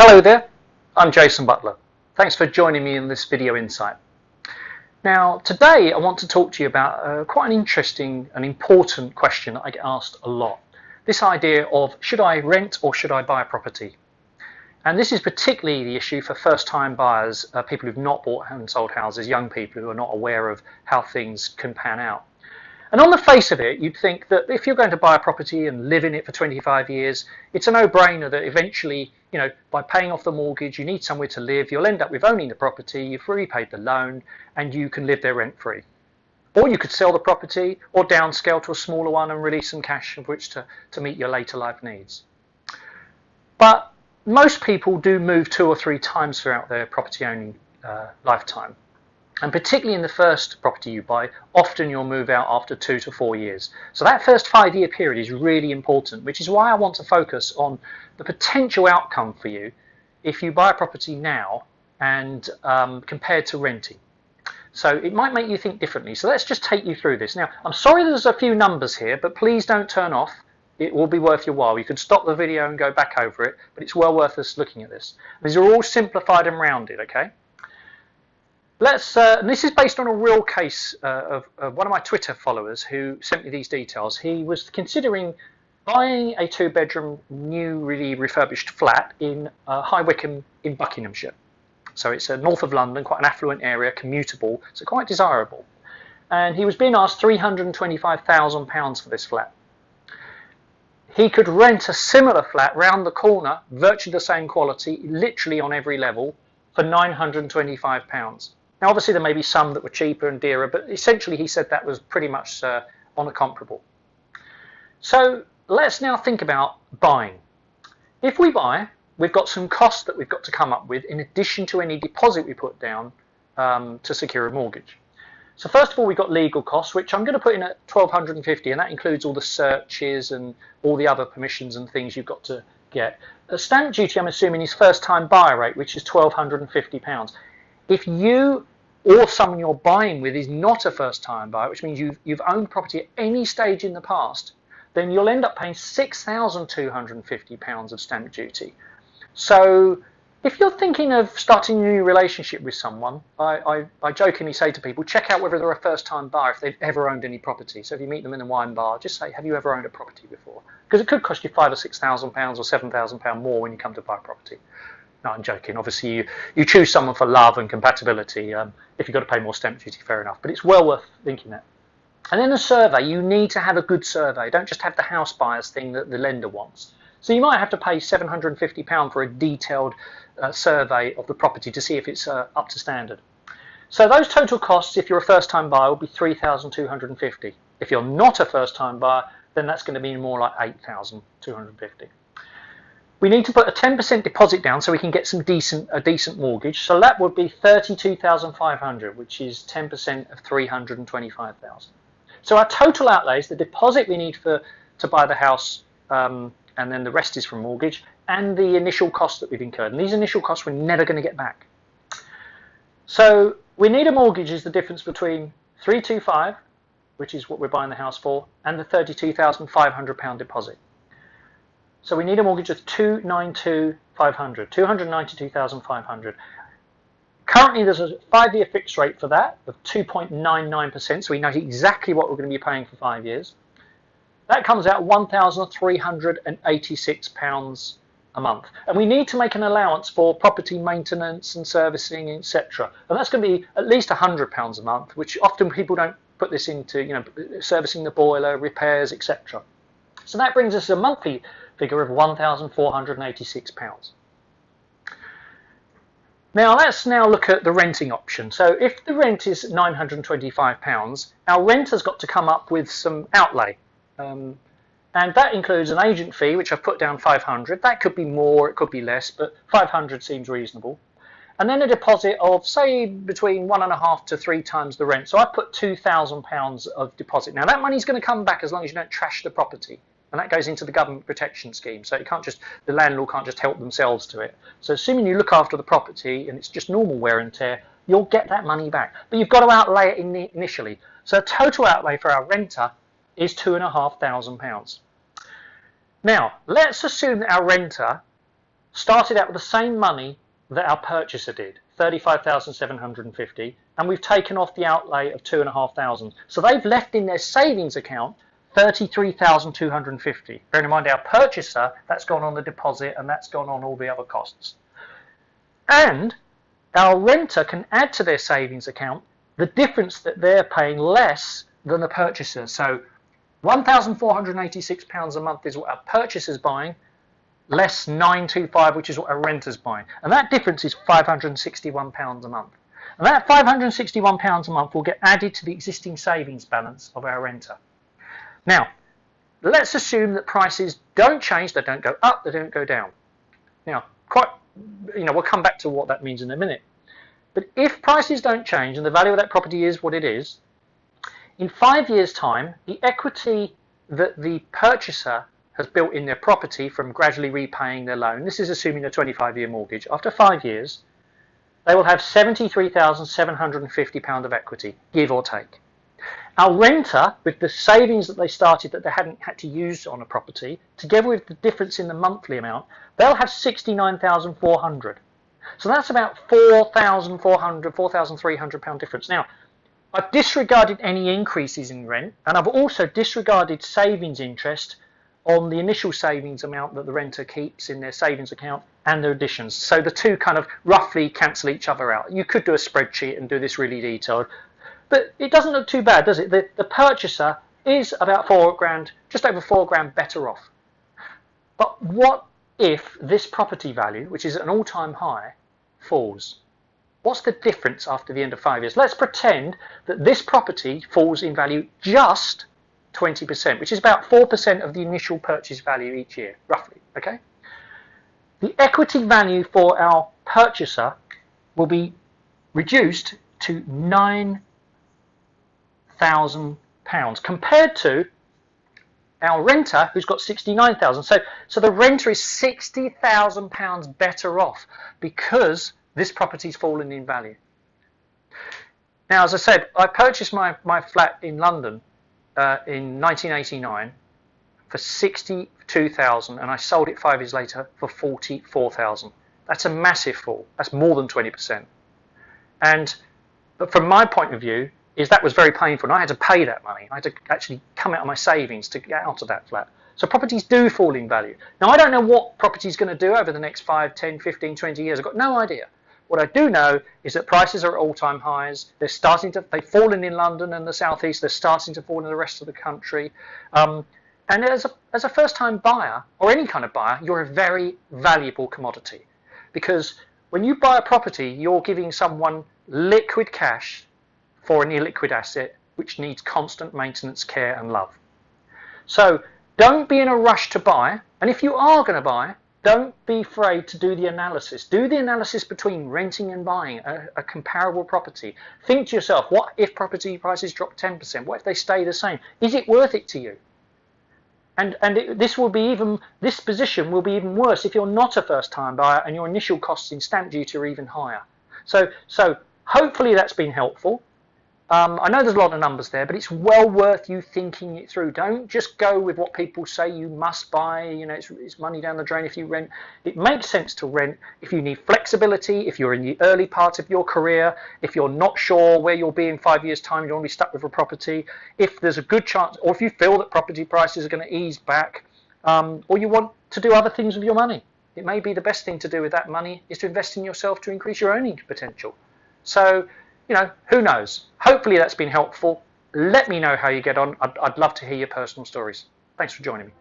Hello there, I'm Jason Butler. Thanks for joining me in this video insight. Now today I want to talk to you about quite an interesting and important question that I get asked a lot. This idea of should I rent or should I buy a property? And this is particularly the issue for first-time buyers, people who've not bought and sold houses, young people who are not aware of how things can pan out. And on the face of it, you'd think that if you're going to buy a property and live in it for 25 years, it's a no-brainer that eventually, by paying off the mortgage, you need somewhere to live, you'll end up with owning the property, you've repaid the loan, and you can live there rent-free. Or you could sell the property or downscale to a smaller one and release some cash of which to meet your later life needs. But most people do move 2 or 3 times throughout their property owning lifetime. And particularly in the first property you buy, often you'll move out after 2 to 4 years. So that first 5-year period is really important, which is why I want to focus on the potential outcome for you if you buy a property now and compared to renting. So it might make you think differently. So let's just take you through this. Now, I'm sorry there's a few numbers here, but please don't turn off. It will be worth your while. You can stop the video and go back over it, but it's well worth us looking at this. These are all simplified and rounded, okay? And this is based on a real case of one of my Twitter followers who sent me these details. He was considering buying a 2-bedroom, newly refurbished flat in High Wycombe in Buckinghamshire. So it's north of London, quite an affluent area, commutable, so quite desirable. And he was being asked £325,000 for this flat. He could rent a similar flat round the corner, virtually the same quality, literally on every level, for £925. Now, obviously, there may be some that were cheaper and dearer, but essentially he said that was pretty much on a comparable. So let's now think about buying. If we buy, we've got some costs that we've got to come up with in addition to any deposit we put down to secure a mortgage. So first of all, we've got legal costs, which I'm going to put in at $1,250, and that includes all the searches and all the other permissions and things you've got to get. The stamp duty, I'm assuming, is first-time buyer rate, which is £1,250. If you or someone you're buying with is not a first-time buyer, which means you've owned property at any stage in the past, then you'll end up paying £6,250 of stamp duty. So if you're thinking of starting a new relationship with someone, I jokingly say to people, check out whether they're a first-time buyer if they've ever owned any property. So if you meet them in a wine bar, just say, have you ever owned a property before? Because it could cost you £5,000 or £6,000 or £7,000 more when you come to buy property. No, I'm joking. Obviously, you choose someone for love and compatibility. If you've got to pay more stamp duty, fair enough. But it's well worth thinking that. And then the survey, you need to have a good survey. Don't just have the house buyers thing that the lender wants. So you might have to pay £750 for a detailed survey of the property to see if it's up to standard. So those total costs, if you're a first-time buyer, will be £3,250. If you're not a first-time buyer, then that's going to be more like £8,250. We need to put a 10% deposit down so we can get a decent mortgage. So that would be $32,500, which is 10% of $325,000. So our total outlays, the deposit we need to buy the house, and then the rest is from mortgage, and the initial costs that we've incurred. And these initial costs we're never going to get back. So we need a mortgage is the difference between $325,000, which is what we're buying the house for, and the £32,500 deposit. So we need a mortgage of $292,500. Currently, there's a 5-year fixed rate for that of 2.99%. So we know exactly what we're going to be paying for 5 years. That comes out £1,386 a month. And we need to make an allowance for property maintenance and servicing, etc. And that's going to be at least £100 a month, which often people don't put this into, servicing the boiler, repairs, etc. So that brings us a monthly figure of £1,486. Now let's look at the renting option. So if the rent is £925, our rent has got to come up with some outlay. And that includes an agent fee, which I've put down £500. That could be more, it could be less, but £500 seems reasonable. And then a deposit of, say, between 1.5 to 3 times the rent. So I put £2,000 of deposit. Now that money's going to come back as long as you don't trash the property. And that goes into the government protection scheme. So the landlord can't just help themselves to it. So assuming you look after the property and it's just normal wear and tear, you'll get that money back. But you've got to outlay it initially. So total outlay for our renter is £2,500. Now, let's assume that our renter started out with the same money that our purchaser did, 35,750, and we've taken off the outlay of 2,500. So they've left in their savings account 33,250. Bearing in mind our purchaser, that's gone on the deposit and that's gone on all the other costs. And our renter can add to their savings account the difference that they're paying less than the purchaser. So £1,486 a month is what our purchaser's buying, less 925, which is what our renter's buying. And that difference is £561 a month. And that £561 a month will get added to the existing savings balance of our renter. Now, let's assume that prices don't change, they don't go up, they don't go down. Now, we'll come back to what that means in a minute. But if prices don't change and the value of that property is what it is, in 5 years' time, the equity that the purchaser has built in their property from gradually repaying their loan, this is assuming a 25-year mortgage, after 5 years, they will have £73,750 of equity, give or take. Our renter, with the savings that they started that they hadn't had to use on a property, together with the difference in the monthly amount, they'll have £69,400. So that's about £4,400, £4,300 difference. Now, I've disregarded any increases in rent, and I've also disregarded savings interest on the initial savings amount that the renter keeps in their savings account and their additions. So the two kind of roughly cancel each other out. You could do a spreadsheet and do this really detailed, but it doesn't look too bad, does it? The purchaser is about £4,000, just over £4,000 better off. But what if this property value, which is at an all-time high, falls? What's the difference after the end of 5 years? Let's pretend that this property falls in value just 20%, which is about 4% of the initial purchase value each year, roughly, okay? The equity value for our purchaser will be reduced to £9,000 compared to our renter, who's got 69,000. So the renter is £60,000 better off because this property's fallen in value. Now, as I said, I purchased my flat in London in 1989 for 62,000, and I sold it 5 years later for 44,000. That's a massive fall. That's more than 20%. But from my point of view, that was very painful, and I had to pay that money. I had to actually come out of my savings to get out of that flat. So properties do fall in value. Now, I don't know what property is going to do over the next 5, 10, 15, 20 years. I've got no idea. What I do know is that prices are at all-time highs. They've fallen in London and the southeast. They're starting to fall in the rest of the country. And as a first-time buyer, or any kind of buyer, you're a very valuable commodity. Because when you buy a property, you're giving someone liquid cash for an illiquid asset which needs constant maintenance, care and love. So don't be in a rush to buy, and if you are going to buy, don't be afraid to do the analysis. Do the analysis between renting and buying a comparable property. Think to yourself, what if property prices drop 10%? What if they stay the same? Is it worth it to you? This position will be even worse if you're not a first-time buyer and your initial costs in stamp duty are even higher. So hopefully that's been helpful. I know there's a lot of numbers there, but it's well worth you thinking it through. Don't just go with what people say you must buy. It's money down the drain if you rent. It makes sense to rent if you need flexibility, if you're in the early part of your career, if you're not sure where you'll be in 5 years' time, you don't want to be stuck with a property, if there's a good chance, or if you feel that property prices are going to ease back, or you want to do other things with your money. It may be the best thing to do with that money is to invest in yourself to increase your earning potential. So, who knows? Hopefully that's been helpful. Let me know how you get on. I'd love to hear your personal stories. Thanks for joining me.